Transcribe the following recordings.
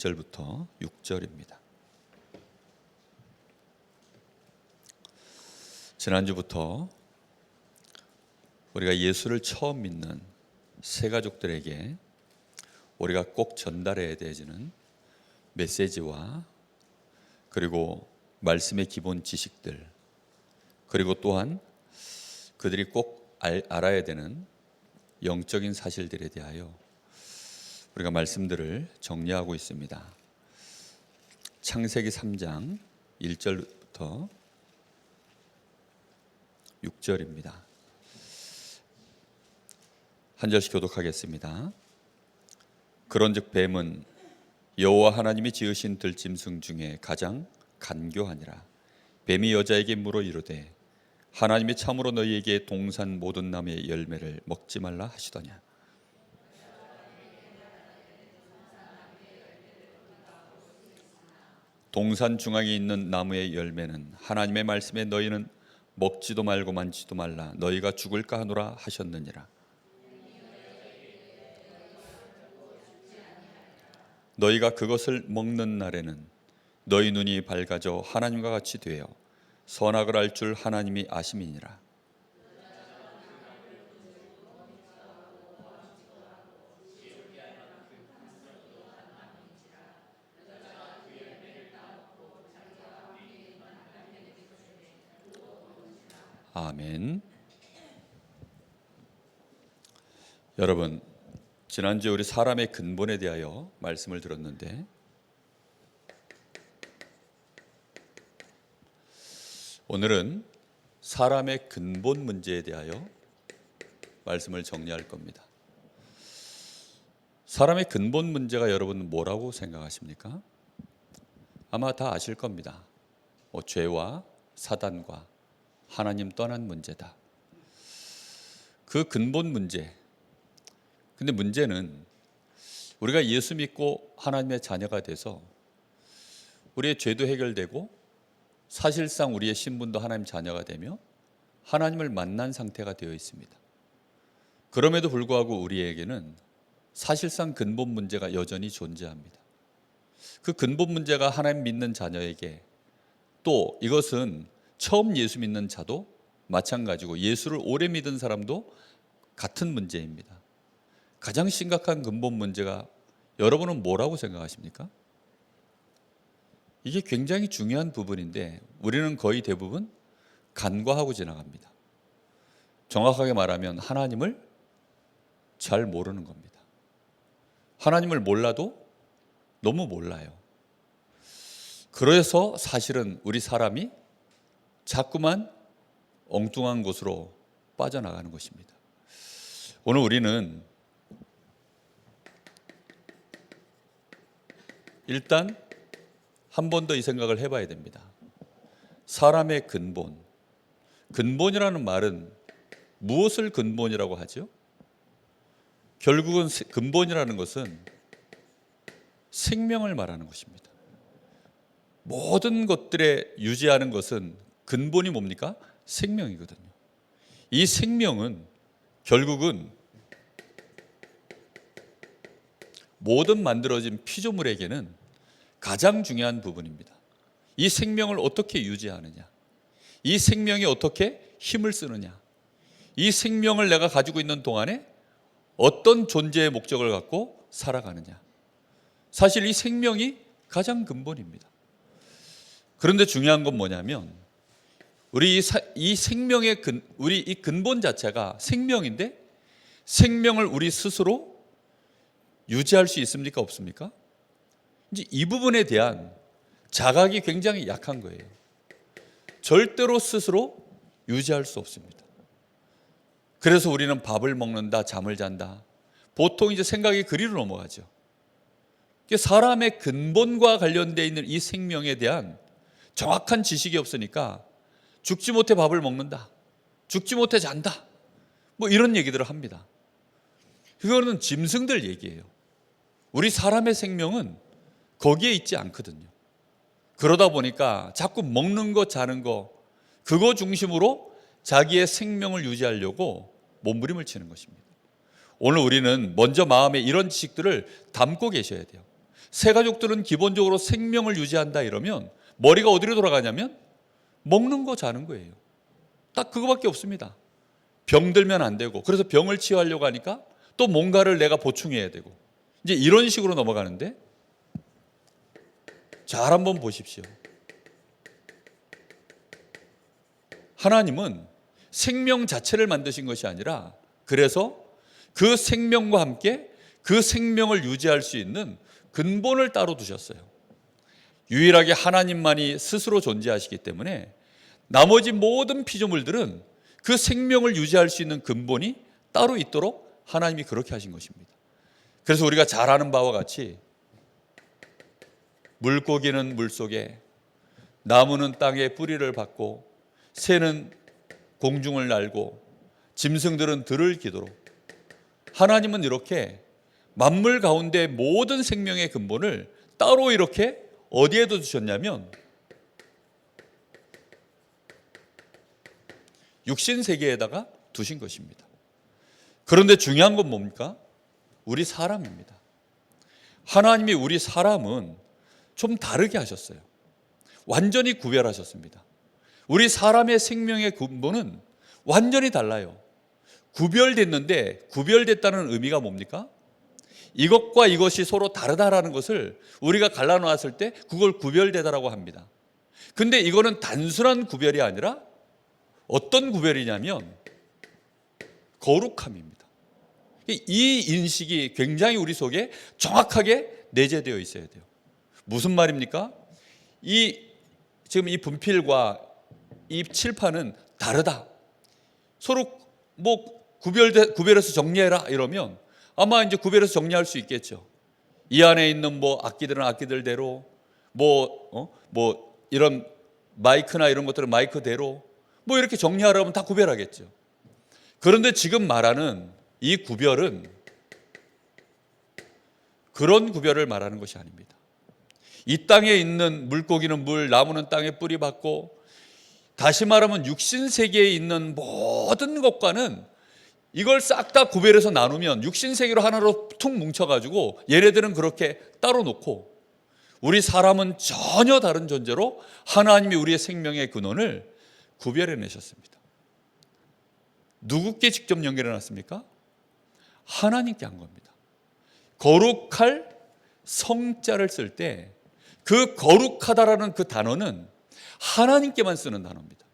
1절부터 6절입니다. 지난주부터 우리가 예수를 처음 믿는 새 가족들에게 우리가 꼭 전달해야 되는 메시지와 그리고 말씀의 기본 지식들, 그리고 또한 그들이 꼭 알아야 되는 영적인 사실들에 대하여 우리가 말씀들을 정리하고 있습니다. 창세기 3장 1절부터 6절입니다. 한 절씩 교독하겠습니다. 그런즉 뱀은 여호와 하나님이 지으신 들짐승 중에 가장 간교하니라. 뱀이 여자에게 물어 이르되 하나님이 참으로 너희에게 동산 모든 나무의 열매를 먹지 말라 하시더냐. 동산 중앙에 있는 나무의 열매는 하나님의 말씀에 너희는 먹지도 말고 만지도 말라 너희가 죽을까 하노라 하셨느니라. 너희가 그것을 먹는 날에는 너희 눈이 밝아져 하나님과 같이 되어 선악을 알 줄 하나님이 아심이니라. 아멘. 여러분, 지난주에 우리 사람의 근본에 대하여 말씀을 들었는데 오늘은 사람의 근본 문제에 대하여 말씀을 정리할 겁니다. 사람의 근본 문제가 여러분 뭐라고 생각하십니까? 아마 다 아실 겁니다. 죄와 사단과 하나님 떠난 문제다. 그 근본 문제. 근데 문제는 우리가 예수 믿고 하나님의 자녀가 돼서 우리의 죄도 해결되고 사실상 우리의 신분도 하나님 자녀가 되며 하나님을 만난 상태가 되어 있습니다. 그럼에도 불구하고 우리에게는 사실상 근본 문제가 여전히 존재합니다. 그 근본 문제가 하나님 믿는 자녀에게, 또 이것은 처음 예수 믿는 자도 마찬가지고 예수를 오래 믿은 사람도 같은 문제입니다. 가장 심각한 근본 문제가 여러분은 뭐라고 생각하십니까? 이게 굉장히 중요한 부분인데 우리는 거의 대부분 간과하고 지나갑니다. 정확하게 말하면 하나님을 잘 모르는 겁니다. 하나님을 몰라도 너무 몰라요. 그래서 사실은 우리 사람이 자꾸만 엉뚱한 곳으로 빠져나가는 것입니다. 오늘 우리는 일단 한 번 더 이 생각을 해봐야 됩니다. 사람의 근본이라는 말은 무엇을 근본이라고 하죠? 결국은 근본이라는 것은 생명을 말하는 것입니다. 모든 것들에 유지하는 것은 근본이 뭡니까? 생명이거든요. 이 생명은 결국은 모든 만들어진 피조물에게는 가장 중요한 부분입니다. 이 생명을 어떻게 유지하느냐, 이 생명이 어떻게 힘을 쓰느냐, 이 생명을 내가 가지고 있는 동안에 어떤 존재의 목적을 갖고 살아가느냐. 사실 이 생명이 가장 근본입니다. 그런데 중요한 건 뭐냐면 우리 이 생명의 우리 이 근본 자체가 생명인데 생명을 우리 스스로 유지할 수 있습니까? 없습니까? 이제 이 부분에 대한 자각이 굉장히 약한 거예요. 절대로 스스로 유지할 수 없습니다. 그래서 우리는 밥을 먹는다, 잠을 잔다. 보통 이제 생각이 그리로 넘어가죠. 사람의 근본과 관련되어 있는 이 생명에 대한 정확한 지식이 없으니까 죽지 못해 밥을 먹는다, 죽지 못해 잔다, 뭐 이런 얘기들을 합니다. 그거는 짐승들 얘기예요. 우리 사람의 생명은 거기에 있지 않거든요. 그러다 보니까 자꾸 먹는 거, 자는 거, 그거 중심으로 자기의 생명을 유지하려고 몸부림을 치는 것입니다. 오늘 우리는 먼저 마음에 이런 지식들을 담고 계셔야 돼요. 새 가족들은 기본적으로 생명을 유지한다 이러면 머리가 어디로 돌아가냐면 먹는 거 자는 거예요. 딱 그거밖에 없습니다. 병들면 안 되고, 그래서 병을 치유하려고 하니까 또 뭔가를 내가 보충해야 되고, 이제 이런 식으로 넘어가는데, 잘 한번 보십시오. 하나님은 생명 자체를 만드신 것이 아니라, 그래서 그 생명과 함께 그 생명을 유지할 수 있는 근본을 따로 두셨어요. 유일하게 하나님만이 스스로 존재하시기 때문에 나머지 모든 피조물들은 그 생명을 유지할 수 있는 근본이 따로 있도록 하나님이 그렇게 하신 것입니다. 그래서 우리가 잘 아는 바와 같이 물고기는 물속에, 나무는 땅에 뿌리를 받고, 새는 공중을 날고, 짐승들은 들을 기도로, 하나님은 이렇게 만물 가운데 모든 생명의 근본을 따로 이렇게 어디에도 두셨냐면 육신 세계에다가 두신 것입니다. 그런데 중요한 건 뭡니까? 우리 사람입니다. 하나님이 우리 사람은 좀 다르게 하셨어요. 완전히 구별하셨습니다. 우리 사람의 생명의 근본은 완전히 달라요. 구별됐는데, 구별됐다는 의미가 뭡니까? 이것과 이것이 서로 다르다라는 것을 우리가 갈라놓았을 때 그걸 구별되다라고 합니다. 근데 이거는 단순한 구별이 아니라 어떤 구별이냐면 거룩함입니다. 이 인식이 굉장히 우리 속에 정확하게 내재되어 있어야 돼요. 무슨 말입니까? 지금 이 분필과 이 칠판은 다르다. 서로 구별해서 정리해라 이러면 아마 이제 구별해서 정리할 수 있겠죠. 이 안에 있는 악기들은 악기들대로, 이런 마이크나 이런 것들은 마이크대로 이렇게 정리하라면 다 구별하겠죠. 그런데 지금 말하는 이 구별은 그런 구별을 말하는 것이 아닙니다. 이 땅에 있는 물고기는 물, 나무는 땅에 뿌리 받고, 다시 말하면 육신 세계에 있는 모든 것과는 이걸 싹 다 구별해서 나누면 육신 세계로 하나로 툭 뭉쳐가지고 얘네들은 그렇게 따로 놓고, 우리 사람은 전혀 다른 존재로 하나님이 우리의 생명의 근원을 구별해내셨습니다. 누구께 직접 연결해놨습니까? 하나님께 한 겁니다. 거룩할 성자를 쓸 때 그 거룩하다라는 그 단어는 하나님께만 쓰는 단어입니다.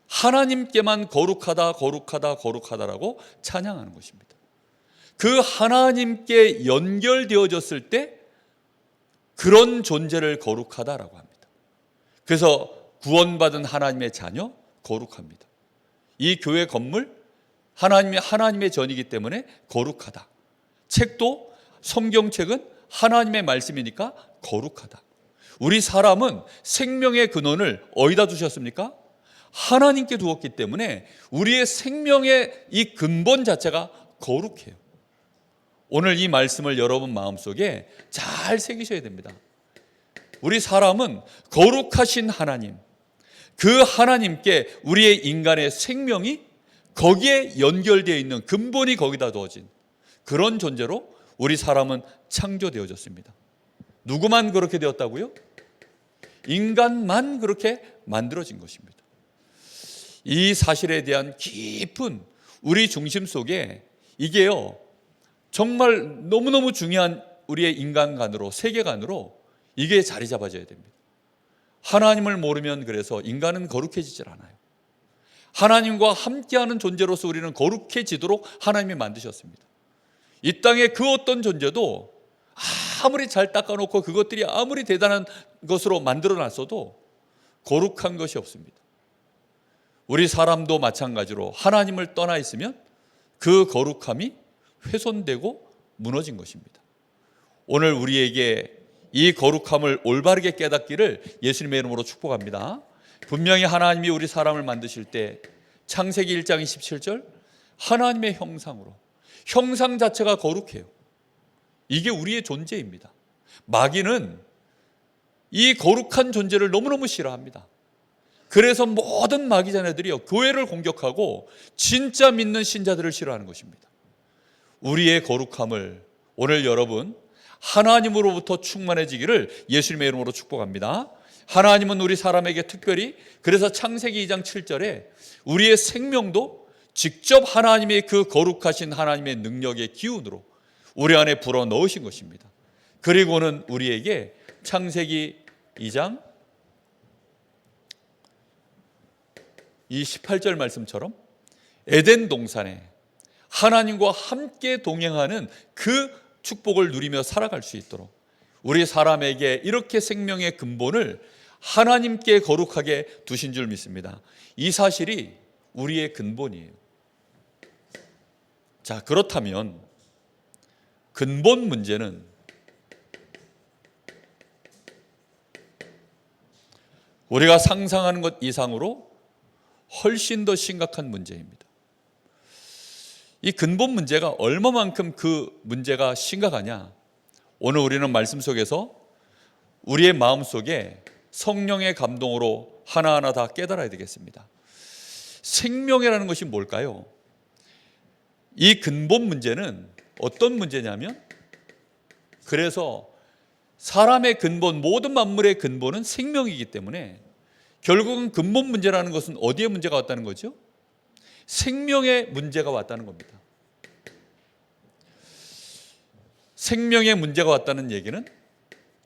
하나님께만 거룩하다라고 찬양하는 것입니다. 그 하나님께 연결되어졌을 때 그런 존재를 거룩하다라고 합니다. 그래서 구원받은 하나님의 자녀 거룩합니다. 이 교회 건물 하나님의 전이기 때문에 거룩하다. 책도, 성경책은 하나님의 말씀이니까 거룩하다. 우리 사람은 생명의 근원을 어디다 두셨습니까? 하나님께 두었기 때문에 우리의 생명의 이 근본 자체가 거룩해요. 오늘 이 말씀을 여러분 마음속에 잘 새기셔야 됩니다. 우리 사람은 거룩하신 하나님, 그 하나님께 우리의 인간의 생명이 거기에 연결되어 있는 근본이 거기다 두어진 그런 존재로 우리 사람은 창조되어졌습니다. 누구만 그렇게 되었다고요? 인간만 그렇게 만들어진 것입니다. 이 사실에 대한 깊은 우리 중심 속에 이게요, 정말 너무너무 중요한 우리의 인간관으로, 세계관으로 이게 자리 잡아져야 됩니다. 하나님을 모르면 그래서 인간은 거룩해지질 않아요. 하나님과 함께하는 존재로서 우리는 거룩해지도록 하나님이 만드셨습니다. 이 땅의 그 어떤 존재도 아무리 잘 닦아놓고 그것들이 아무리 대단한 것으로 만들어놨어도 거룩한 것이 없습니다. 우리 사람도 마찬가지로 하나님을 떠나 있으면 그 거룩함이 훼손되고 무너진 것입니다. 오늘 우리에게 이 거룩함을 올바르게 깨닫기를 예수님의 이름으로 축복합니다. 분명히 하나님이 우리 사람을 만드실 때 창세기 1장 27절 하나님의 형상으로, 형상 자체가 거룩해요. 이게 우리의 존재입니다. 마귀는 이 거룩한 존재를 너무너무 싫어합니다. 그래서 모든 마귀 자녀들이요, 교회를 공격하고 진짜 믿는 신자들을 싫어하는 것입니다. 우리의 거룩함을 오늘 여러분 하나님으로부터 충만해지기를 예수님의 이름으로 축복합니다. 하나님은 우리 사람에게 특별히, 그래서 창세기 2장 7절에 우리의 생명도 직접 하나님의 그 거룩하신 하나님의 능력의 기운으로 우리 안에 불어 넣으신 것입니다. 그리고는 우리에게 창세기 2장 이 18절 말씀처럼 에덴 동산에 하나님과 함께 동행하는 그 축복을 누리며 살아갈 수 있도록 우리 사람에게 이렇게 생명의 근본을 하나님께 거룩하게 두신 줄 믿습니다. 이 사실이 우리의 근본이에요. 자, 그렇다면 근본 문제는 우리가 상상하는 것 이상으로 훨씬 더 심각한 문제입니다. 이 근본 문제가 얼마만큼 그 문제가 심각하냐? 오늘 우리는 말씀 속에서 우리의 마음속에 성령의 감동으로 하나하나 다 깨달아야 되겠습니다. 생명이라는 것이 뭘까요? 이 근본 문제는 어떤 문제냐면, 그래서 사람의 근본, 모든 만물의 근본은 생명이기 때문에 결국은 근본 문제라는 것은 어디에 문제가 왔다는 거죠? 생명의 문제가 왔다는 겁니다. 생명의 문제가 왔다는 얘기는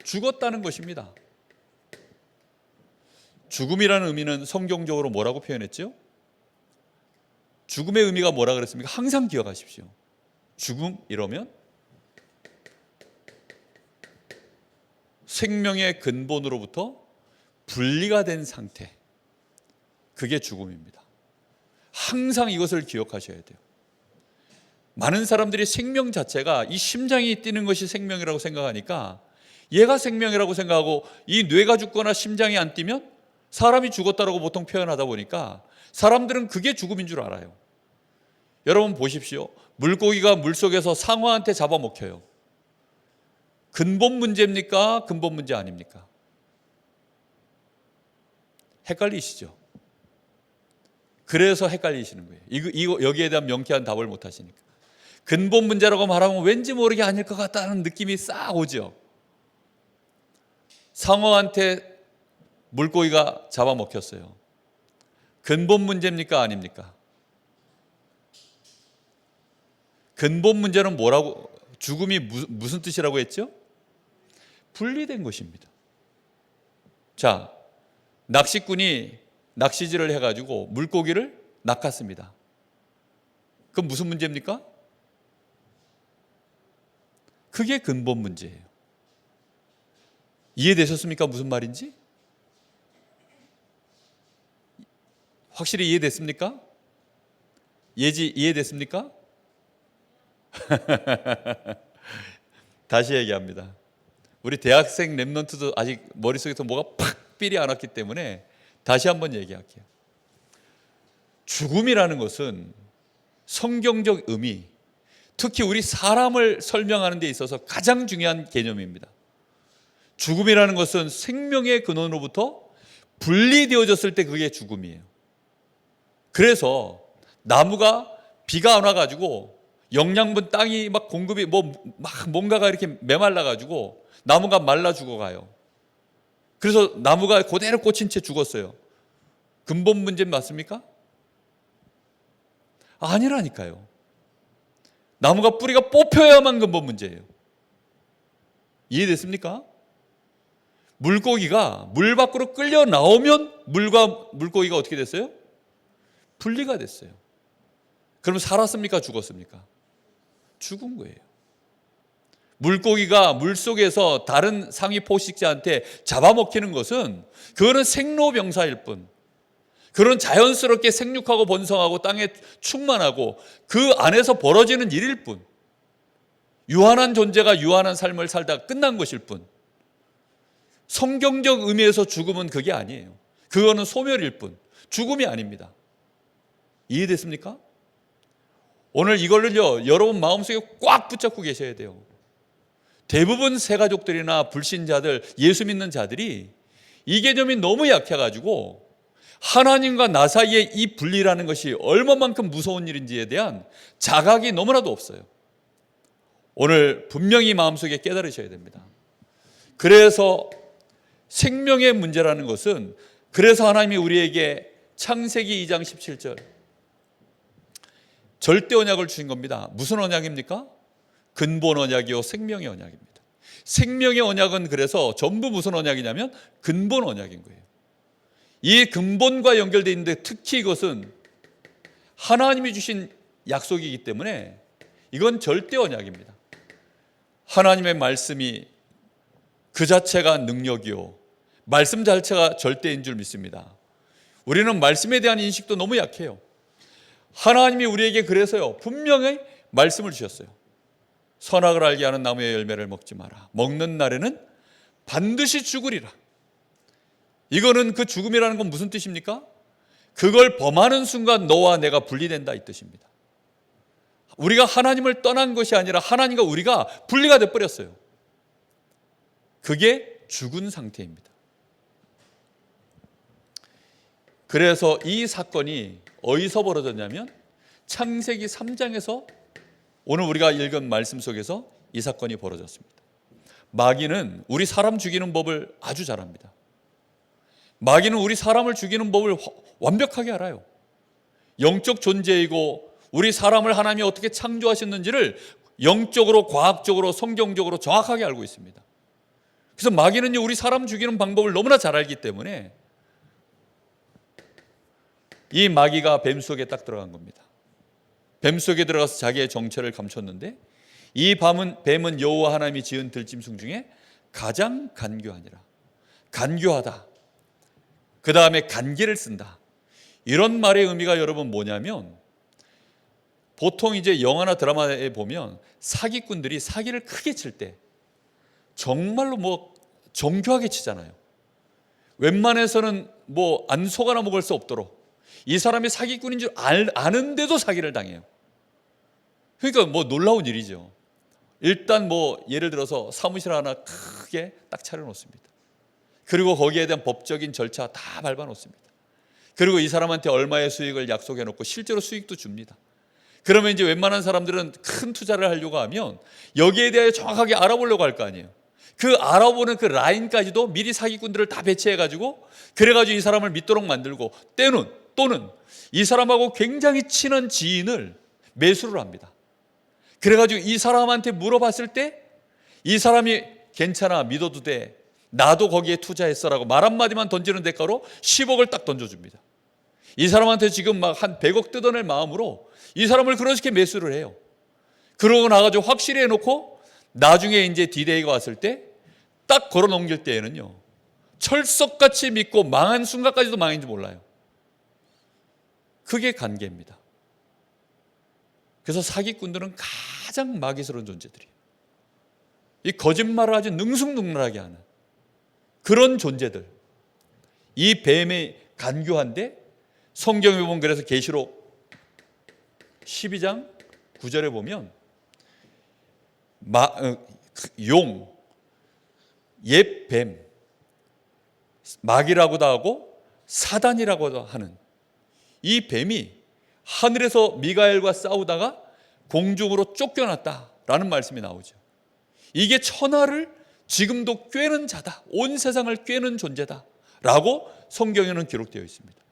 죽었다는 것입니다. 죽음이라는 의미는 성경적으로 뭐라고 표현했죠? 죽음의 의미가 뭐라 그랬습니까? 항상 기억하십시오. 죽음 이러면 생명의 근본으로부터 분리가 된 상태, 그게 죽음입니다. 항상 이것을 기억하셔야 돼요. 많은 사람들이 생명 자체가 이 심장이 뛰는 것이 생명이라고 생각하니까 얘가 생명이라고 생각하고, 이 뇌가 죽거나 심장이 안 뛰면 사람이 죽었다라고 보통 표현하다 보니까 사람들은 그게 죽음인 줄 알아요. 여러분 보십시오. 물고기가 물속에서 상어한테 잡아먹혀요. 근본 문제입니까? 근본 문제 아닙니까? 헷갈리시죠? 그래서 헷갈리시는 거예요. 이거 여기에 대한 명쾌한 답을 못 하시니까. 근본 문제라고 말하면 왠지 모르게 아닐 것 같다는 느낌이 싹 오죠. 상어한테 물고기가 잡아먹혔어요. 근본 문제입니까? 아닙니까? 근본 문제는 뭐라고, 죽음이 무슨 뜻이라고 했죠? 분리된 것입니다. 자, 낚시꾼이 낚시질을 해가지고 물고기를 낚았습니다. 그럼 무슨 문제입니까? 그게 근본 문제예요. 이해되셨습니까? 무슨 말인지? 확실히 이해됐습니까? 이해됐습니까? 다시 얘기합니다. 우리 대학생 랩런트도 아직 머릿속에서 뭐가 팍 삘이 안 왔기 때문에 다시 한번 얘기할게요. 죽음이라는 것은 성경적 의미, 특히 우리 사람을 설명하는 데 있어서 가장 중요한 개념입니다. 죽음이라는 것은 생명의 근원으로부터 분리되어졌을 때 그게 죽음이에요. 그래서 나무가 비가 안 와가지고 영양분 땅이 막 공급이 막 뭔가가 이렇게 메말라가지고 나무가 말라 죽어가요. 그래서 나무가 그대로 꽂힌 채 죽었어요. 근본 문제 맞습니까? 아니라니까요. 나무가 뿌리가 뽑혀야만 근본 문제예요. 이해됐습니까? 물고기가 물 밖으로 끌려 나오면 물과 물고기가 어떻게 됐어요? 분리가 됐어요. 그럼 살았습니까? 죽었습니까? 죽은 거예요. 물고기가 물속에서 다른 상위 포식자한테 잡아먹히는 것은 그거는 생로병사일 뿐, 그런 자연스럽게 생육하고 번성하고 땅에 충만하고 그 안에서 벌어지는 일일 뿐, 유한한 존재가 유한한 삶을 살다가 끝난 것일 뿐, 성경적 의미에서 죽음은 그게 아니에요. 그거는 소멸일 뿐, 죽음이 아닙니다. 이해됐습니까? 오늘 이걸로요, 여러분 마음속에 꽉 붙잡고 계셔야 돼요. 대부분 새가족들이나 불신자들, 예수 믿는 자들이 이 개념이 너무 약해가지고 하나님과 나 사이에 이 분리라는 것이 얼마만큼 무서운 일인지에 대한 자각이 너무나도 없어요. 오늘 분명히 마음속에 깨달으셔야 됩니다. 그래서 생명의 문제라는 것은, 그래서 하나님이 우리에게 창세기 2장 17절 절대 언약을 주신 겁니다. 무슨 언약입니까? 근본 언약이요 생명의 언약입니다. 생명의 언약은 그래서 전부 무슨 언약이냐면 근본 언약인 거예요. 이 근본과 연결되어 있는데, 특히 이것은 하나님이 주신 약속이기 때문에 이건 절대 언약입니다. 하나님의 말씀이 그 자체가 능력이요, 말씀 자체가 절대인 줄 믿습니다. 우리는 말씀에 대한 인식도 너무 약해요. 하나님이 우리에게 그래서요 분명히 말씀을 주셨어요. 선악을 알게 하는 나무의 열매를 먹지 마라. 먹는 날에는 반드시 죽으리라. 이거는, 그 죽음이라는 건 무슨 뜻입니까? 그걸 범하는 순간 너와 내가 분리된다, 이 뜻입니다. 우리가 하나님을 떠난 것이 아니라 하나님과 우리가 분리가 돼버렸어요. 그게 죽은 상태입니다. 그래서 이 사건이 어디서 벌어졌냐면 창세기 3장에서 오늘 우리가 읽은 말씀 속에서 이 사건이 벌어졌습니다. 마귀는 우리 사람 죽이는 법을 아주 잘합니다. 마귀는 우리 사람을 죽이는 법을 완벽하게 알아요. 영적 존재이고 우리 사람을 하나님이 어떻게 창조하셨는지를 영적으로, 과학적으로, 성경적으로 정확하게 알고 있습니다. 그래서 마귀는 우리 사람 죽이는 방법을 너무나 잘 알기 때문에 이 마귀가 뱀 속에 딱 들어간 겁니다. 뱀 속에 들어가서 자기의 정체를 감췄는데, 이 뱀은 여호와 하나님이 지은 들짐승 중에 가장 간교하니라. 간교하다, 그 다음에 간기를 쓴다. 이런 말의 의미가 여러분 뭐냐면, 보통 이제 영화나 드라마에 보면 사기꾼들이 사기를 크게 칠 때 정말로 정교하게 치잖아요. 웬만해서는 안 속아나 먹을 수 없도록 이 사람이 사기꾼인 줄 아는데도 사기를 당해요. 그러니까 놀라운 일이죠. 일단 예를 들어서 사무실 하나 크게 딱 차려놓습니다. 그리고 거기에 대한 법적인 절차 다 밟아놓습니다. 그리고 이 사람한테 얼마의 수익을 약속해놓고 실제로 수익도 줍니다. 그러면 이제 웬만한 사람들은 큰 투자를 하려고 하면 여기에 대해 정확하게 알아보려고 할 거 아니에요. 그 알아보는 그 라인까지도 미리 사기꾼들을 다 배치해가지고, 그래가지고 이 사람을 믿도록 만들고, 또는 이 사람하고 굉장히 친한 지인을 매수를 합니다. 그래가지고 이 사람한테 물어봤을 때 이 사람이 괜찮아, 믿어도 돼, 나도 거기에 투자했어라고 말 한마디만 던지는 대가로 10억을 딱 던져줍니다. 이 사람한테 지금 한 100억 뜯어낼 마음으로 이 사람을 그렇게 매수를 해요. 그러고 나가지고 확실히 해놓고 나중에 이제 디데이가 왔을 때 딱 걸어 넘길 때에는요 철석같이 믿고 망한 순간까지도 망인지 몰라요. 그게 관계입니다. 그래서 사기꾼들은 가장 마귀스러운 존재들이에요. 이 거짓말을 아주 능숙능란하게 하는 그런 존재들. 이 뱀이 간교한데, 성경에 보면 그래서 계시록 12장 9절에 보면 용, 옛 뱀, 마귀라고도 하고 사단이라고도 하는 이 뱀이 하늘에서 미가엘과 싸우다가 공중으로 쫓겨났다라는 말씀이 나오죠. 이게 천하를 지금도 꿰는 자다, 온 세상을 꿰는 존재다 라고 성경에는 기록되어 있습니다.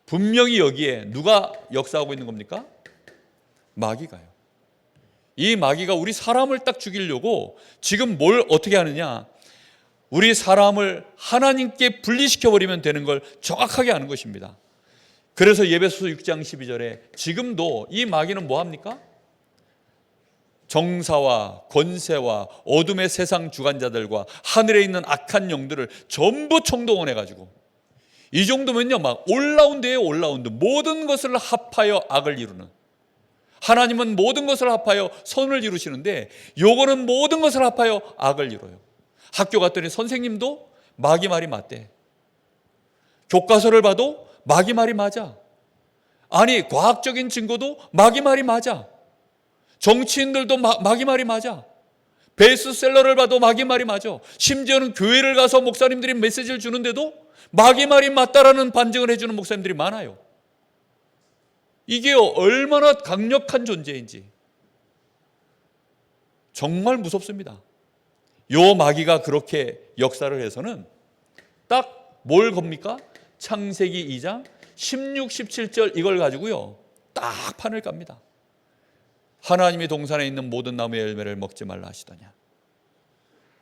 분명히 여기에 누가 역사하고 있는 겁니까? 마귀가요. 이 마귀가 우리 사람을 딱 죽이려고 지금 뭘 어떻게 하느냐, 우리 사람을 하나님께 분리시켜버리면 되는 걸 정확하게 아는 것입니다. 그래서 에베소서 6장 12절에 지금도 이 마귀는 뭐합니까? 정사와 권세와 어둠의 세상 주관자들과 하늘에 있는 악한 영들을 전부 총동원해가지고, 이 정도면요 올라운드예요. 올라운드. 모든 것을 합하여 악을 이루는, 하나님은 모든 것을 합하여 선을 이루시는데 요거는 모든 것을 합하여 악을 이뤄요. 학교 갔더니 선생님도 마귀 말이 맞대. 교과서를 봐도 마귀 말이 맞아. 아니 과학적인 증거도 마귀 말이 맞아. 정치인들도 마귀 말이 맞아. 베스트셀러를 봐도 마귀 말이 맞아. 심지어는 교회를 가서 목사님들이 메시지를 주는데도 마귀 말이 맞다라는 반증을 해주는 목사님들이 많아요. 이게 얼마나 강력한 존재인지. 정말 무섭습니다. 요 마귀가 그렇게 역사를 해서는 딱 뭘 겁니까? 창세기 2장 16, 17절 이걸 가지고요 딱 판을 깝니다. 하나님이 동산에 있는 모든 나무의 열매를 먹지 말라 하시더냐.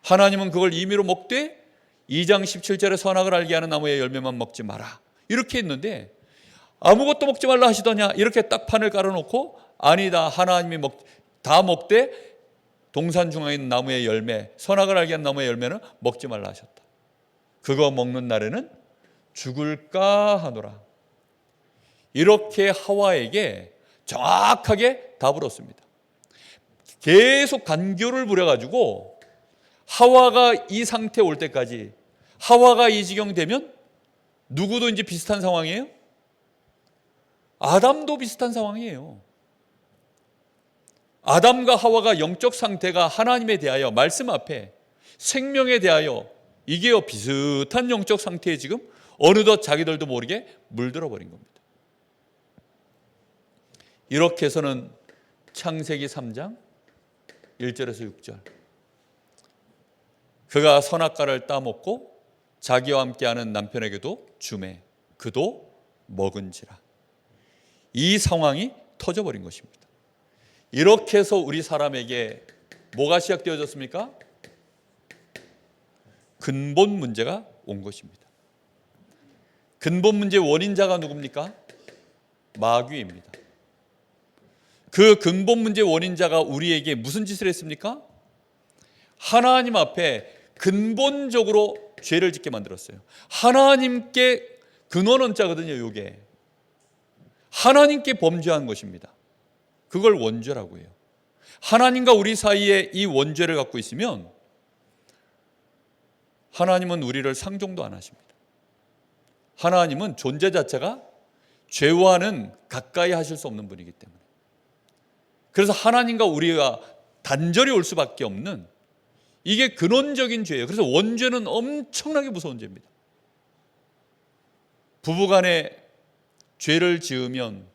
하나님은 그걸 임의로 먹되 2장 17절에 선악을 알게 하는 나무의 열매만 먹지 마라 이렇게 했는데, 아무것도 먹지 말라 하시더냐 이렇게 딱 판을 깔아놓고, 아니다, 하나님이 다 먹되 동산 중앙에 있는 나무의 열매, 선악을 알게 하는 나무의 열매는 먹지 말라 하셨다. 그거 먹는 날에는 죽을까 하노라. 이렇게 하와에게 정확하게 답을 얻습니다. 계속 간교를 부려가지고 하와가 이 상태에 올 때까지, 하와가 이 지경 되면 누구도 이제 비슷한 상황이에요? 아담도 비슷한 상황이에요. 아담과 하와가 영적 상태가 하나님에 대하여, 말씀 앞에 생명에 대하여 이게요 비슷한 영적 상태에 지금 어느덧 자기들도 모르게 물들어 버린 겁니다. 이렇게 해서는 창세기 3장 1절에서 6절, 그가 선악과를 따먹고 자기와 함께하는 남편에게도 주매 그도 먹은지라. 이 상황이 터져버린 것입니다. 이렇게 해서 우리 사람에게 뭐가 시작되어졌습니까? 근본 문제가 온 것입니다. 근본 문제의 원인자가 누굽니까? 마귀입니다. 그 근본 문제의 원인자가 우리에게 무슨 짓을 했습니까? 하나님 앞에 근본적으로 죄를 짓게 만들었어요. 하나님께 근원은 자거든요. 이게 하나님께 범죄한 것입니다. 그걸 원죄라고 해요. 하나님과 우리 사이에 이 원죄를 갖고 있으면 하나님은 우리를 상종도 안 하십니다. 하나님은 존재 자체가 죄와는 가까이 하실 수 없는 분이기 때문에, 그래서 하나님과 우리가 단절이 올 수밖에 없는, 이게 근원적인 죄예요. 그래서 원죄는 엄청나게 무서운 죄입니다. 부부간에 죄를 지으면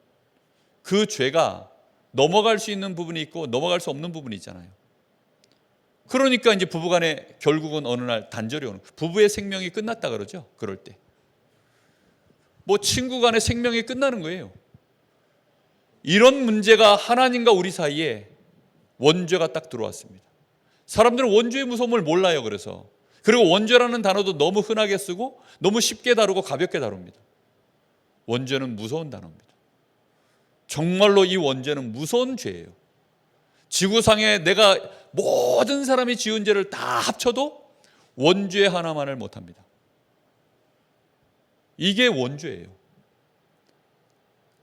그 죄가 넘어갈 수 있는 부분이 있고 넘어갈 수 없는 부분이 있잖아요. 그러니까 이제 부부간에 결국은 어느 날 단절이 오는, 부부의 생명이 끝났다 그러죠. 그럴 때 뭐 친구간의 생명이 끝나는 거예요. 이런 문제가 하나님과 우리 사이에 원죄가 딱 들어왔습니다. 사람들은 원죄의 무서움을 몰라요. 그리고 원죄라는 단어도 너무 흔하게 쓰고 너무 쉽게 다루고 가볍게 다룹니다. 원죄는 무서운 단어입니다. 정말로 이 원죄는 무서운 죄예요. 지구상에 내가 모든 사람이 지은 죄를 다 합쳐도 원죄 하나만을 못합니다. 이게 원죄예요.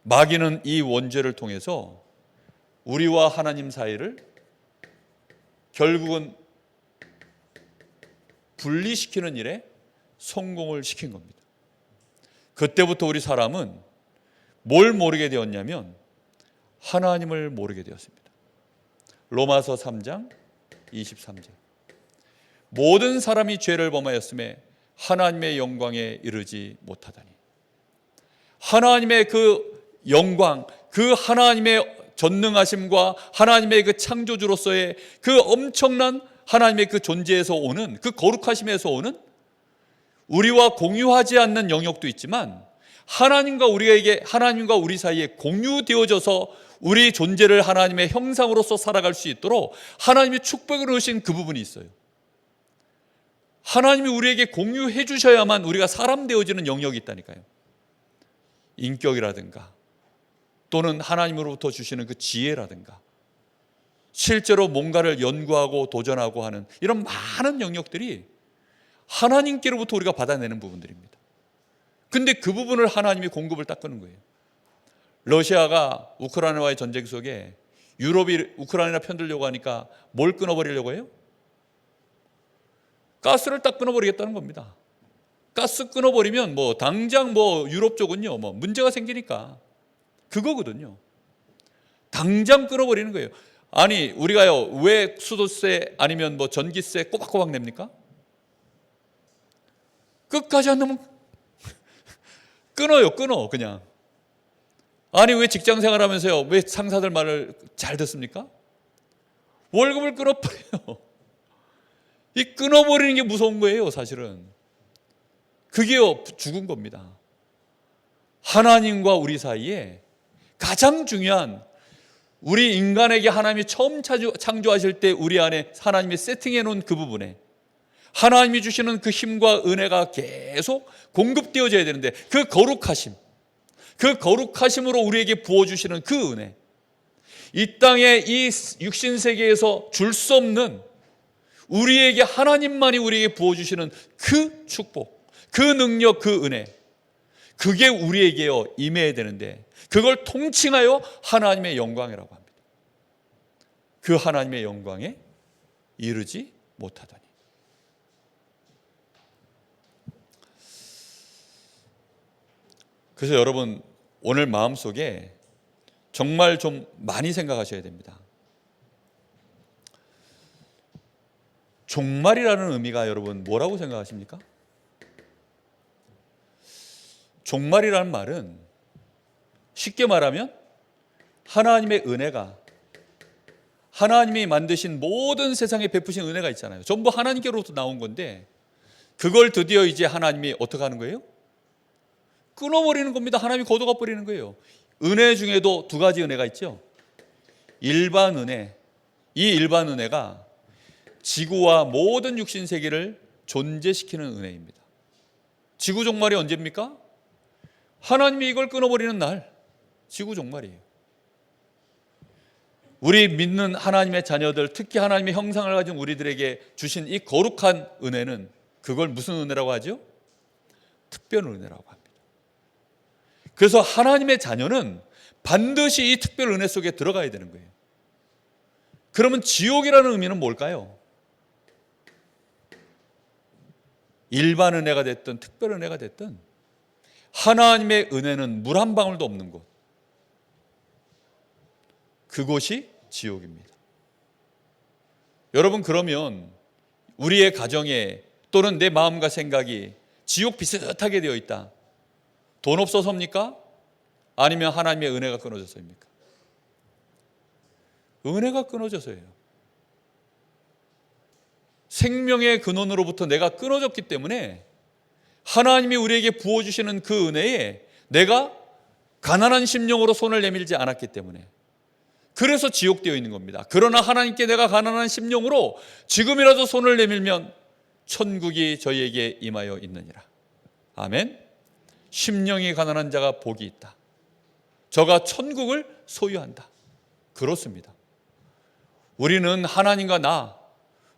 마귀는 이 원죄를 통해서 우리와 하나님 사이를 결국은 분리시키는 일에 성공을 시킨 겁니다. 그때부터 우리 사람은 뭘 모르게 되었냐면 하나님을 모르게 되었습니다. 로마서 3장 23절, 모든 사람이 죄를 범하였음에 하나님의 영광에 이르지 못하다니. 하나님의 그 영광, 그 하나님의 전능하심과 하나님의 그 창조주로서의 그 엄청난 하나님의 그 존재에서 오는, 그 거룩하심에서 오는, 우리와 공유하지 않는 영역도 있지만 하나님과 우리 사이에 공유되어져서 우리 존재를 하나님의 형상으로서 살아갈 수 있도록 하나님이 축복을 넣으신 그 부분이 있어요. 하나님이 우리에게 공유해 주셔야만 우리가 사람 되어지는 영역이 있다니까요. 인격이라든가 또는 하나님으로부터 주시는 그 지혜라든가 실제로 뭔가를 연구하고 도전하고 하는 이런 많은 영역들이 하나님께로부터 우리가 받아내는 부분들입니다. 근데 그 부분을 하나님이 공급을 딱 끄는 거예요. 러시아가 우크라이나와의 전쟁 속에 유럽이 우크라이나 편들려고 하니까 뭘 끊어버리려고 해요? 가스를 딱 끊어버리겠다는 겁니다. 가스 끊어버리면 뭐 당장 뭐 유럽 쪽은요 뭐 문제가 생기니까 그거거든요. 당장 끊어버리는 거예요. 아니 우리가요 왜 수도세 아니면 뭐 전기세 꼬박꼬박 냅니까? 끝까지 안 내면 끊어 그냥. 아니 왜 직장 생활하면서요 왜 상사들 말을 잘 듣습니까? 월급을 끊어버려요. 이 끊어버리는 게 무서운 거예요, 사실은. 그게요, 죽은 겁니다. 하나님과 우리 사이에 가장 중요한, 우리 인간에게 하나님이 처음 창조하실 때 우리 안에 하나님이 세팅해 놓은 그 부분에 하나님이 주시는 그 힘과 은혜가 계속 공급되어져야 되는데, 그 거룩하심, 그 거룩하심으로 우리에게 부어주시는 그 은혜, 이 땅의 이 육신세계에서 줄 수 없는, 우리에게 하나님만이 우리에게 부어주시는 그 축복, 그 능력, 그 은혜, 그게 우리에게요 임해야 되는데, 그걸 통칭하여 하나님의 영광이라고 합니다. 그 하나님의 영광에 이르지 못하다니. 그래서 여러분, 오늘 마음속에 정말 좀 많이 생각하셔야 됩니다. 종말이라는 의미가 여러분 뭐라고 생각하십니까? 종말이라는 말은 쉽게 말하면 하나님의 은혜가, 하나님이 만드신 모든 세상에 베푸신 은혜가 있잖아요. 전부 하나님께로부터 나온 건데, 그걸 드디어 이제 하나님이 어떻게 하는 거예요? 끊어버리는 겁니다. 하나님이 걷어가 버리는 거예요. 은혜 중에도 두 가지 은혜가 있죠. 일반 은혜, 이 일반 은혜가 지구와 모든 육신 세계를 존재시키는 은혜입니다. 지구 종말이 언제입니까? 하나님이 이걸 끊어버리는 날, 지구 종말이에요. 우리 믿는 하나님의 자녀들, 특히 하나님의 형상을 가진 우리들에게 주신 이 거룩한 은혜는, 그걸 무슨 은혜라고 하죠? 특별 은혜라고 합니다. 그래서 하나님의 자녀는 반드시 이 특별 은혜 속에 들어가야 되는 거예요. 그러면 지옥이라는 의미는 뭘까요? 일반 은혜가 됐든 특별 은혜가 됐든 하나님의 은혜는 물 한 방울도 없는 곳, 그곳이 지옥입니다. 여러분, 그러면 우리의 가정에 또는 내 마음과 생각이 지옥 비슷하게 되어 있다. 돈 없어서입니까? 아니면 하나님의 은혜가 끊어져서입니까? 은혜가 끊어져서예요. 생명의 근원으로부터 내가 끊어졌기 때문에 하나님이 우리에게 부어주시는 그 은혜에 내가 가난한 심령으로 손을 내밀지 않았기 때문에, 그래서 지옥되어 있는 겁니다. 그러나 하나님께 내가 가난한 심령으로 지금이라도 손을 내밀면 천국이 저희에게 임하여 있느니라. 아멘. 심령이 가난한 자가 복이 있다. 저가 천국을 소유한다. 그렇습니다. 우리는 하나님과 나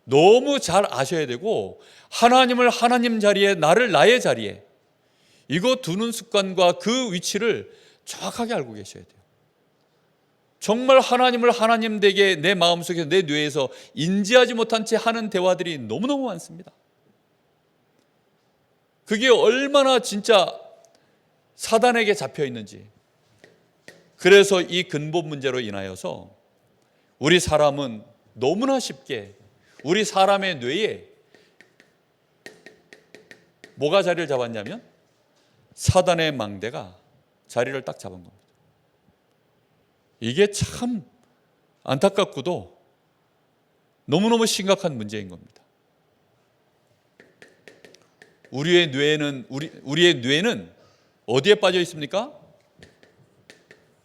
너무 잘 아셔야 되고, 하나님을 하나님 자리에, 나를 나의 자리에, 이거 두는 습관과 그 위치를 정확하게 알고 계셔야 돼요. 정말 하나님을 하나님 되게 내 마음속에서, 내 뇌에서 인지하지 못한 채 하는 대화들이 너무너무 많습니다. 그게 얼마나 진짜 사단에게 잡혀 있는지. 그래서 이 근본 문제로 인하여서 우리 사람은 너무나 쉽게, 우리 사람의 뇌에 뭐가 자리를 잡았냐면 사단의 망대가 자리를 딱 잡은 겁니다. 이게 참 안타깝고도 너무너무 심각한 문제인 겁니다. 우리의 뇌는 어디에 빠져 있습니까?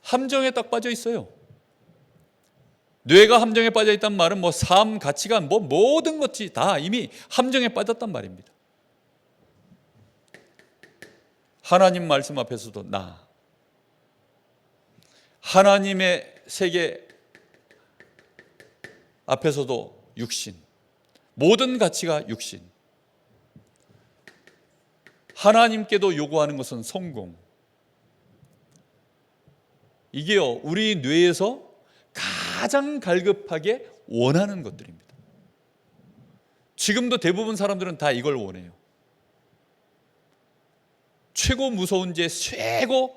함정에 딱 빠져 있어요. 뇌가 함정에 빠져 있단 말은 삶, 가치관, 모든 것이 다 이미 함정에 빠졌단 말입니다. 하나님 말씀 앞에서도 하나님의 세계 앞에서도 육신, 모든 가치가 육신. 하나님께도 요구하는 것은 성공. 이게요, 우리 뇌에서 가장 갈급하게 원하는 것들입니다. 지금도 대부분 사람들은 다 이걸 원해요. 최고 무서운 죄, 최고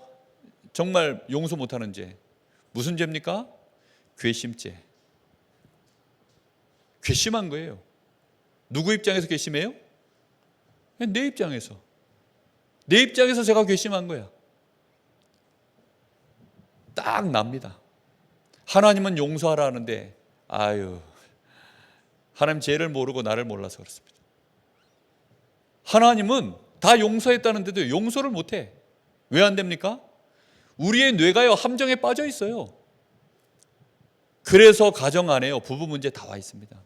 정말 용서 못하는 죄, 무슨 죄입니까? 괘씸죄. 괘씸한 거예요. 누구 입장에서 괘씸해요? 내 입장에서. 내 입장에서 제가 괘씸한 거야. 딱 납니다. 하나님은 용서하라 하는데, 아유, 하나님 죄를 모르고 나를 몰라서 그렇습니다. 하나님은 다 용서했다는데도 용서를 못해. 왜 안 됩니까? 우리의 뇌가요 함정에 빠져 있어요. 그래서 가정 안에요 부부 문제 다 와 있습니다.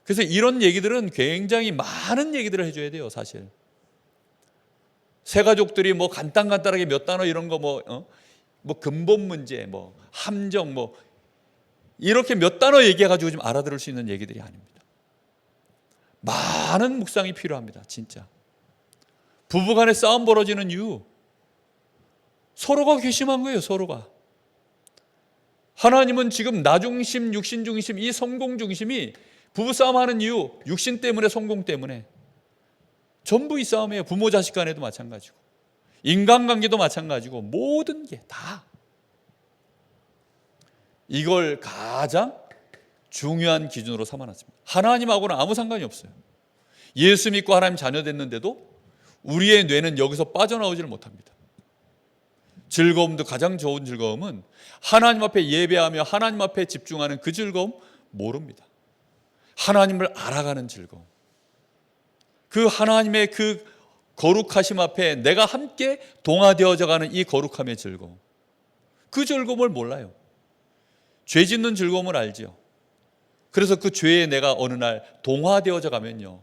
그래서 이런 얘기들은 굉장히 많은 얘기들을 해줘야 돼요. 사실 새 가족들이 뭐 간단하게 몇 단어 이런 거 뭐 근본 문제, 뭐 함정, 뭐 이렇게 몇 단어 얘기해가지고 좀 알아들을 수 있는 얘기들이 아닙니다. 많은 묵상이 필요합니다. 진짜 부부간에 싸움 벌어지는 이유 서로가 괘씸한 거예요. 서로가. 하나님은 지금 나 중심, 육신 중심, 이 성공 중심이 부부싸움하는 이유 육신 때문에, 성공 때문에 전부 이 싸움이에요. 부모 자식 간에도 마찬가지고 인간관계도 마찬가지고 모든 게 다 이걸 가장 중요한 기준으로 삼아놨습니다. 하나님하고는 아무 상관이 없어요. 예수 믿고 하나님 자녀 됐는데도 우리의 뇌는 여기서 빠져나오지를 못합니다. 즐거움도 가장 좋은 즐거움은 하나님 앞에 예배하며 하나님 앞에 집중하는 그 즐거움 모릅니다. 하나님을 알아가는 즐거움, 그 하나님의 그 거룩하심 앞에 내가 함께 동화되어져 가는 이 거룩함의 즐거움, 그 즐거움을 몰라요. 죄 짓는 즐거움을 알지요. 그래서 그 죄에 내가 어느 날 동화되어져 가면요,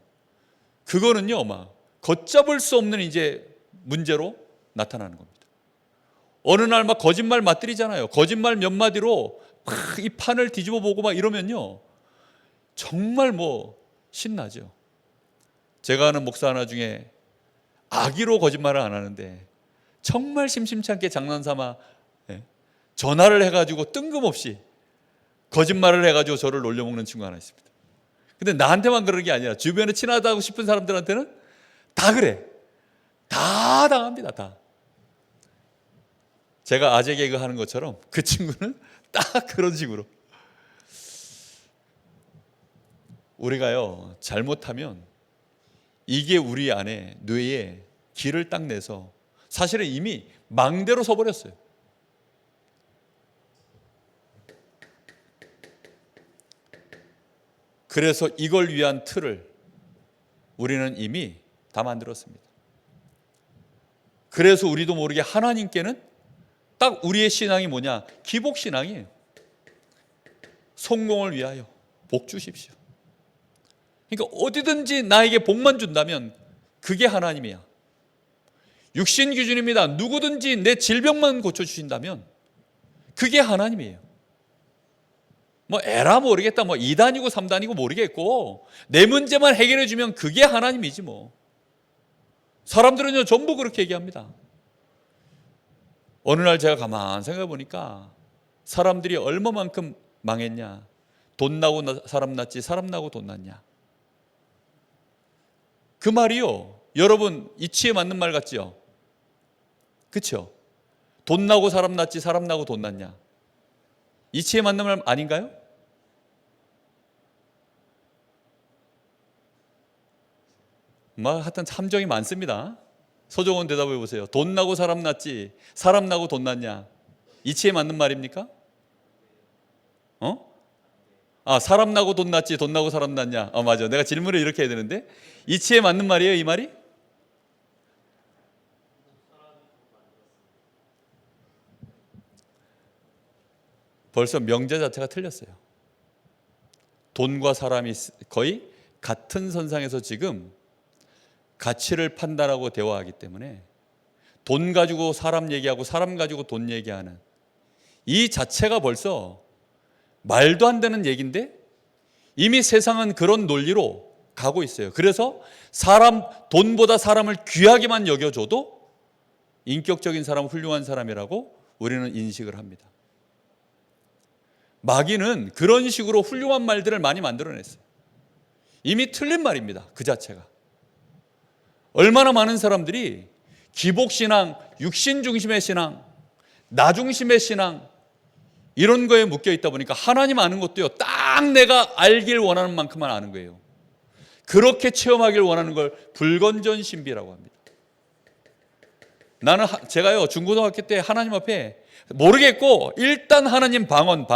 그거는요 막 걷잡을 수 없는 이제 문제로 나타나는 겁니다. 어느 날 막 거짓말 맞들이잖아요. 거짓말 몇 마디로 막 이 판을 뒤집어 보고 막 이러면요 정말 뭐 신나죠. 제가 아는 목사 하나 중에 악의로 거짓말을 안 하는데 정말 심심치 않게 장난삼아 전화를 해가지고 뜬금없이 거짓말을 해가지고 저를 놀려먹는 친구 하나 있습니다. 근데 나한테만 그러는 게 아니라 주변에 친하다고 싶은 사람들한테는 다 그래. 다 당합니다. 다. 제가 아재 개그 하는 것처럼 그 친구는 딱 그런 식으로. 우리가요 잘못하면 이게 우리 안에 뇌에 길을 딱 내서 사실은 이미 망대로 서버렸어요. 그래서 이걸 위한 틀을 우리는 이미 다 만들었습니다. 그래서 우리도 모르게 하나님께는 딱 우리의 신앙이 뭐냐? 기복신앙이에요. 성공을 위하여 복 주십시오. 그러니까 어디든지 나에게 복만 준다면 그게 하나님이야. 육신 기준입니다. 누구든지 내 질병만 고쳐주신다면 그게 하나님이에요. 뭐 에라 모르겠다, 뭐 2단이고 3단이고 모르겠고 내 문제만 해결해 주면 그게 하나님이지 뭐. 사람들은요 전부 그렇게 얘기합니다. 어느 날 제가 가만 생각해 보니까 사람들이 얼마만큼 망했냐. 돈 나고 사람 났지 사람 나고 돈 났냐. 그 말이요 여러분 이치에 맞는 말 같지요? 그렇죠? 돈 나고 사람 났지 사람 나고 돈 났냐. 이치에 맞는 말 아닌가요? 하여튼 함정이 많습니다. 서정원 대답해 보세요. 돈 나고 사람 났지 사람 나고 돈 났냐. 이치에 맞는 말입니까? 사람 나고 돈 났지 돈 나고 사람 났냐. 맞아. 내가 질문을 이렇게 해야 되는데 이치에 맞는 말이에요 이 말이? 벌써 명제 자체가 틀렸어요. 돈과 사람이 거의 같은 선상에서 지금 가치를 판단하고 대화하기 때문에 돈 가지고 사람 얘기하고 사람 가지고 돈 얘기하는 이 자체가 벌써 말도 안 되는 얘기인데 이미 세상은 그런 논리로 가고 있어요. 그래서 돈보다 사람을 귀하게만 여겨줘도 인격적인 사람, 훌륭한 사람이라고 우리는 인식을 합니다. 마귀는 그런 식으로 훌륭한 말들을 많이 만들어냈어요. 이미 틀린 말입니다. 그 자체가. 얼마나 많은 사람들이 기복신앙, 육신 중심의 신앙, 나 중심의 신앙 이런 거에 묶여 있다 보니까 하나님 아는 것도요 딱 내가 알길 원하는 만큼만 아는 거예요. 그렇게 체험하길 원하는 걸 불건전 신비라고 합니다. 제가요 중고등학교 때 하나님 앞에 모르겠고 일단 하나님 방언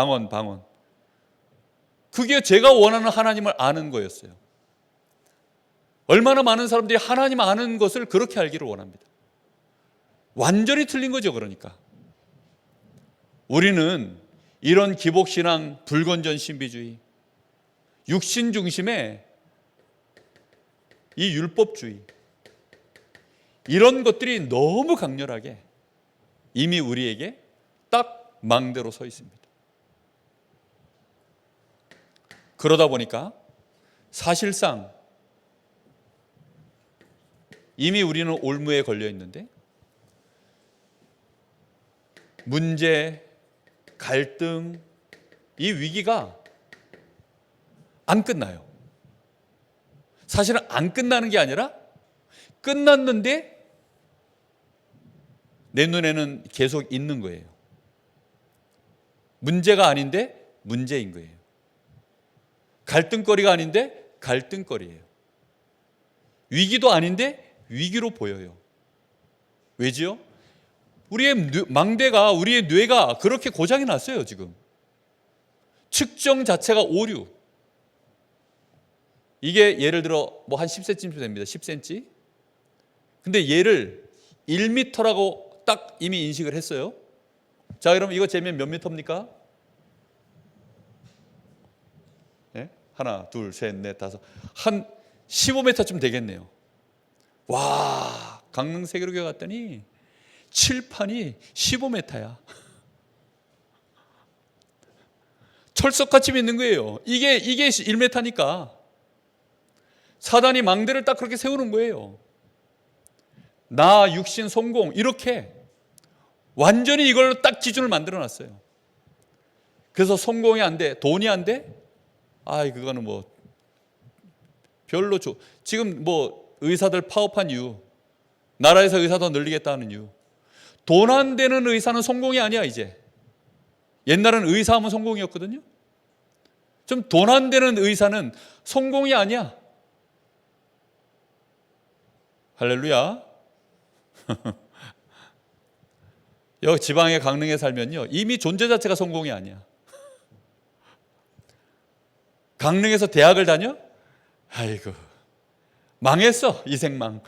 그게 제가 원하는 하나님을 아는 거였어요. 얼마나 많은 사람들이 하나님 아는 것을 그렇게 알기를 원합니다. 완전히 틀린 거죠. 그러니까 우리는 이런 기복신앙, 불건전 신비주의, 육신 중심의 이 율법주의, 이런 것들이 너무 강렬하게 이미 우리에게 딱 망대로 서 있습니다. 그러다 보니까 사실상 이미 우리는 올무에 걸려 있는데 문제, 갈등, 이 위기가 안 끝나요. 사실은 안 끝나는 게 아니라 끝났는데 내 눈에는 계속 있는 거예요. 문제가 아닌데 문제인 거예요. 갈등거리가 아닌데 갈등거리예요. 위기도 아닌데 위기로 보여요. 왜지요? 우리의 망대가, 우리의 뇌가 그렇게 고장이 났어요. 지금 측정 자체가 오류. 이게 예를 들어 뭐 한 10cm 됩니다. 10cm. 근데 얘를 1m라고 딱 이미 인식을 했어요. 자, 그럼 이거 재면 몇 미터입니까? 네? 하나, 둘, 셋, 넷, 다섯. 한 15m쯤 되겠네요. 와, 강릉 세계로교회 갔더니 칠판이 15m야. 철석같이 믿는 거예요. 이게 1m니까. 사단이 망대를 딱 그렇게 세우는 거예요. 나, 육신, 성공, 이렇게 완전히 이걸 딱 기준을 만들어 놨어요. 그래서 성공이 안 돼, 돈이 안 돼? 아이, 그거는 뭐 별로 지금 뭐 의사들 파업한 이유, 나라에서 의사 더 늘리겠다는 이유. 돈 안 되는 의사는 성공이 아니야. 이제 옛날은 의사하면 성공이었거든요. 좀 돈 안 되는 의사는 성공이 아니야. 할렐루야. 여기 지방의 강릉에 살면요, 이미 존재 자체가 성공이 아니야. 강릉에서 대학을 다녀? 아이고, 망했어. 이생망.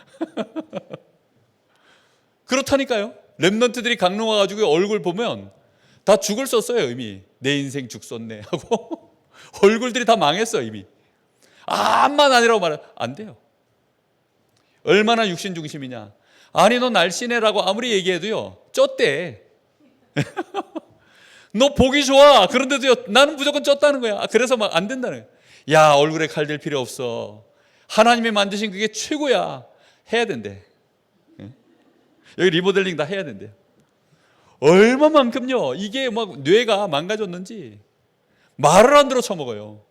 그렇다니까요. 랩런트들이 강릉 와가지고 얼굴 보면 다 죽을 썼어요. 이미 내 인생 죽 썼네 하고 얼굴들이 다 망했어. 이미 암만 아니라고 말해 안 돼요. 얼마나 육신 중심이냐. 아니, 너 날씬해라고 아무리 얘기해도요, 쪘대. 너 보기 좋아. 그런데도 나는 무조건 쪘다는 거야. 그래서 막 안 된다는 거야. 야, 얼굴에 칼 댈 필요 없어. 하나님이 만드신 그게 최고야. 해야 된대. 여기 리모델링 다 해야 된대요. 얼마만큼요, 이게 막 뇌가 망가졌는지 말을 안 들어 처먹어요.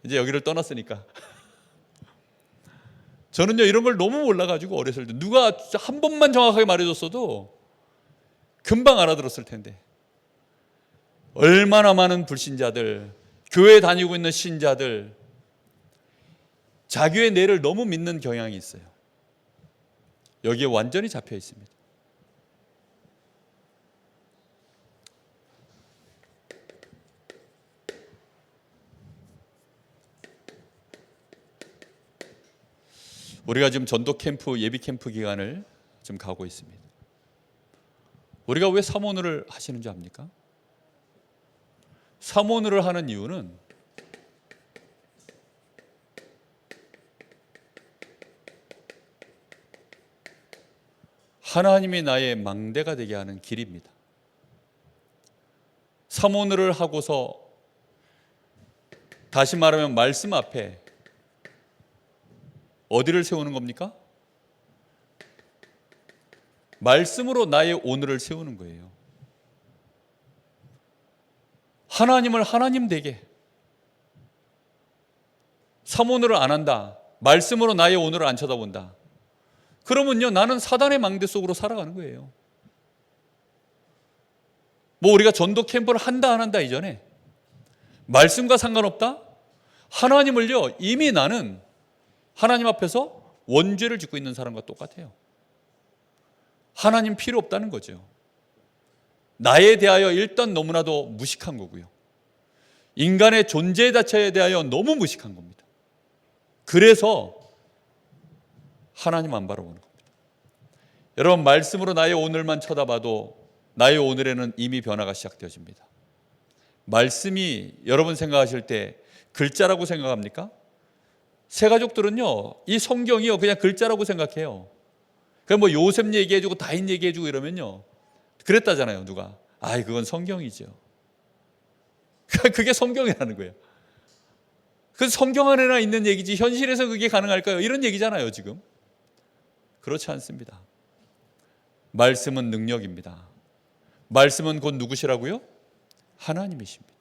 이제 여기를 떠났으니까. 저는요, 이런 걸 너무 몰라가지고 어렸을 때 누가 한 번만 정확하게 말해줬어도 금방 알아들었을 텐데, 얼마나 많은 불신자들, 교회 다니고 있는 신자들, 자기의 뇌를 너무 믿는 경향이 있어요. 여기에 완전히 잡혀 있습니다. 우리가 지금 전도 캠프, 예비 캠프 기간을 지금 가고 있습니다. 우리가 왜 사모늘을 하시는 줄 압니까? 사모늘을 하는 이유는 하나님이 나의 망대가 되게 하는 길입니다. 사모늘을 하고서, 다시 말하면 말씀 앞에 어디를 세우는 겁니까? 말씀으로 나의 오늘을 세우는 거예요. 하나님을 하나님 되게. 사모늘을 안 한다, 말씀으로 나의 오늘을 안 쳐다본다, 그러면요, 나는 사단의 망대 속으로 살아가는 거예요. 뭐 우리가 전도 캠프를 한다 안 한다 이전에 말씀과 상관없다? 하나님을요, 이미 나는 하나님 앞에서 원죄를 짓고 있는 사람과 똑같아요. 하나님 필요 없다는 거죠. 나에 대하여 일단 너무나도 무식한 거고요. 인간의 존재 자체에 대하여 너무 무식한 겁니다. 그래서 하나님 안 바라보는 겁니다. 여러분, 말씀으로 나의 오늘만 쳐다봐도 나의 오늘에는 이미 변화가 시작되어집니다. 말씀이 여러분 생각하실 때 글자라고 생각합니까? 새가족들은요, 이 성경이요 그냥 글자라고 생각해요. 그냥 뭐 요셉 얘기해주고 다윗 얘기해주고 이러면요, 그랬다잖아요. 누가? 아이, 그건 성경이죠. 그게 성경이라는 거예요. 그 성경 안에나 있는 얘기지 현실에서 그게 가능할까요? 이런 얘기잖아요 지금. 그렇지 않습니다. 말씀은 능력입니다. 말씀은 곧 누구시라고요? 하나님이십니다.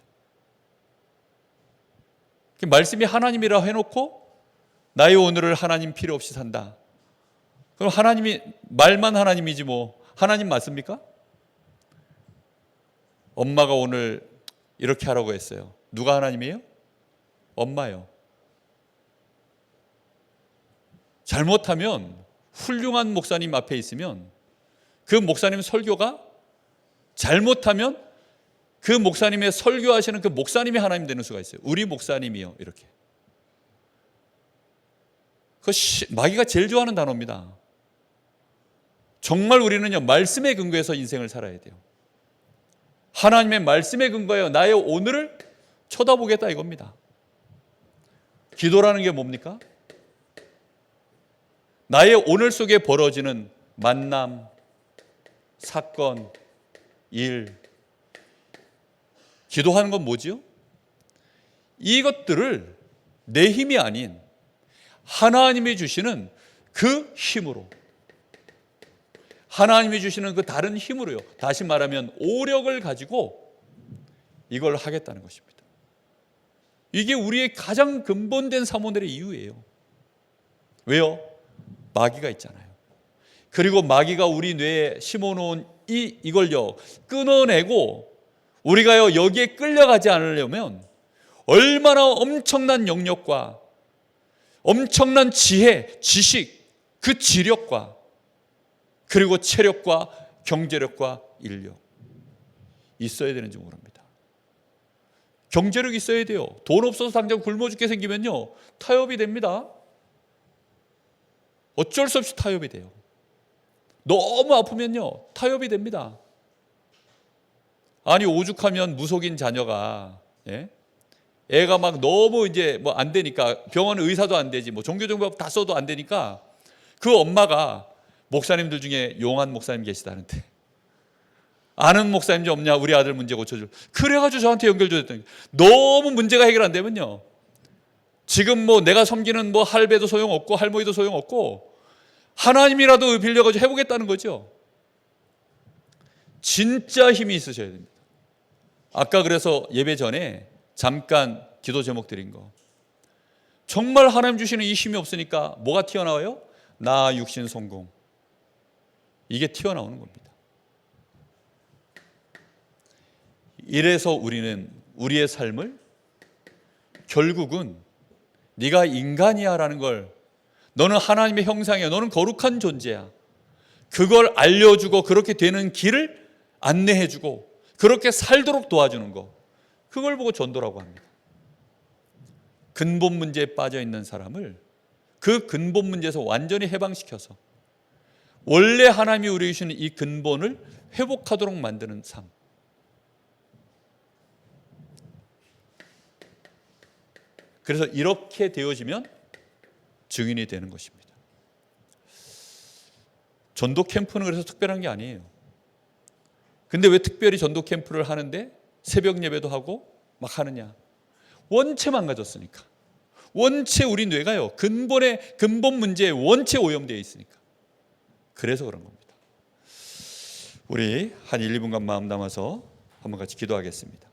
말씀이 하나님이라 해놓고 나의 오늘을 하나님 필요 없이 산다. 그럼 하나님이 말만 하나님이지 뭐 하나님 맞습니까? 엄마가 오늘 이렇게 하라고 했어요. 누가 하나님이에요? 엄마요. 잘못하면 훌륭한 목사님 앞에 있으면 그 목사님 설교가 잘못하면 그 목사님의 설교하시는 그 목사님이 하나님 되는 수가 있어요. 우리 목사님이요 이렇게. 그 마귀가 제일 좋아하는 단어입니다. 정말 우리는요 말씀에 근거해서 인생을 살아야 돼요. 하나님의 말씀에 근거하여 나의 오늘을 쳐다보겠다 이겁니다. 기도라는 게 뭡니까? 나의 오늘 속에 벌어지는 만남, 사건, 일. 기도하는 건 뭐지요? 이것들을 내 힘이 아닌 하나님이 주시는 그 힘으로, 하나님이 주시는 그 다른 힘으로요, 다시 말하면 오력을 가지고 이걸 하겠다는 것입니다. 이게 우리의 가장 근본된 사모들의 이유예요. 왜요? 마귀가 있잖아요. 그리고 마귀가 우리 뇌에 심어놓은 이걸요 끊어내고 우리가요 여기에 끌려가지 않으려면 얼마나 엄청난 영역과 엄청난 지혜, 지식, 그 지력과 그리고 체력과 경제력과 인력 있어야 되는지 모릅니다. 경제력 있어야 돼요. 돈 없어서 당장 굶어 죽게 생기면요 타협이 됩니다. 어쩔 수 없이 타협이 돼요. 너무 아프면요 타협이 됩니다. 아니 오죽하면 무속인 자녀가 애가 막 너무 이제 뭐 안 되니까 병원 의사도 안 되지 뭐 종교정보학 다 써도 안 되니까 그 엄마가 목사님들 중에 용한 목사님 계시다는데 아는 목사님 좀 없냐 우리 아들 문제 고쳐줄. 그래가지고 저한테 연결됐더니 너무 문제가 해결 안 되면요 지금 뭐 내가 섬기는 뭐 할배도 소용없고 할머니도 소용없고 하나님이라도 빌려가지고 해보겠다는 거죠. 진짜 힘이 있으셔야 됩니다. 아까 그래서 예배 전에 잠깐 기도 제목 드린 거, 정말 하나님 주시는 이 힘이 없으니까 뭐가 튀어나와요? 나 육신 성공, 이게 튀어나오는 겁니다. 이래서 우리는 우리의 삶을 결국은 네가 인간이야 라는 걸, 너는 하나님의 형상이야, 너는 거룩한 존재야, 그걸 알려주고 그렇게 되는 길을 안내해주고 그렇게 살도록 도와주는 거, 그걸 보고 전도라고 합니다. 근본 문제에 빠져 있는 사람을 그 근본 문제에서 완전히 해방시켜서 원래 하나님이 우리에게 주시는 이 근본을 회복하도록 만드는 삶. 그래서 이렇게 되어지면 증인이 되는 것입니다. 전도 캠프는 그래서 특별한 게 아니에요. 근데 왜 특별히 전도 캠프를 하는데 새벽 예배도 하고 막 하느냐? 원체 망가졌으니까. 원체 우리 뇌가요 근본 문제에 원체 오염되어 있으니까. 그래서 그런 겁니다. 우리 한 1, 2분간 마음 담아서 한번 같이 기도하겠습니다.